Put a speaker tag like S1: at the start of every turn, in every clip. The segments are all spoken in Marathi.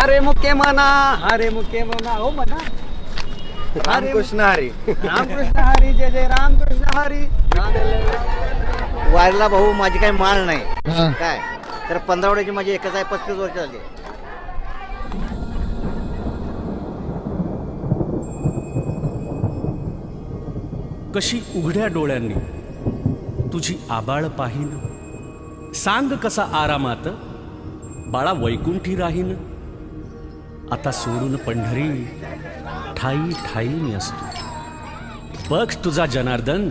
S1: हरे मुके म्हणा, हरे मुके म्हणा, हो म्हणा.
S2: रामकृष्ण हरी.
S1: रामकृष्ण हरी, जय जय रामकृष्ण हरी.
S2: वारीला भाऊ माझी काही माळ नाही
S3: हा.
S2: काय तर 15 वर्षाची माझी एकच आहे, 35 वर्ष झाली.
S4: कशी उघड्या डोळ्यांनी तुझी आबाळ पाहीन, सांग कसा आरामात बाळा वैकुंठी राहीन. आता सोडून पंढरी ठाई ठाई मी असतो, बघ तुझा जनार्दन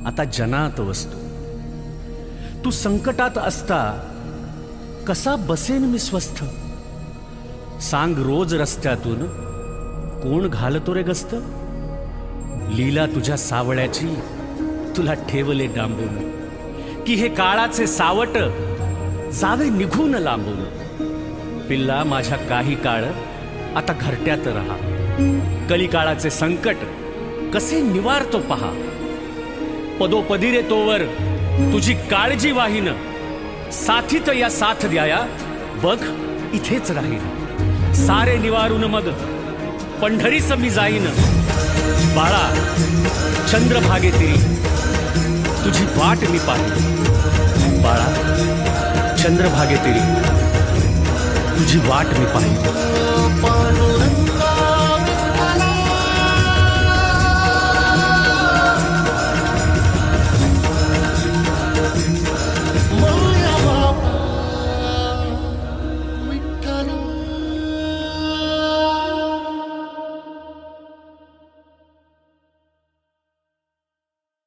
S4: आता जनात वसतो. तू संकटात असता कसा बसेन मी स्वस्थ, सांग रोज रस्त्यातून कोण घालतो रे गस्त. लीला तुझ्या सावळ्याची तुला ठेवले डांबून, की हे काळाचे सावट जावे निघून लांबून. पिल्ला माझ्या काही काळ आता घरट्यात रहा, कलिकाळाचे संकट कसे निवारतो पहा. पदोपदी रे तोवर तुझी काळजी वाहीन, साथीत या साथ द्याया बघ इथेच राहीन. सारे निवारून मग पंढरीस मी जाईन. बाळा चंद्रभागे तिरी तुझी वाट मी पाहिन. बाळा चंद्रभागे तिरी तुझी वाट मी पाहिन.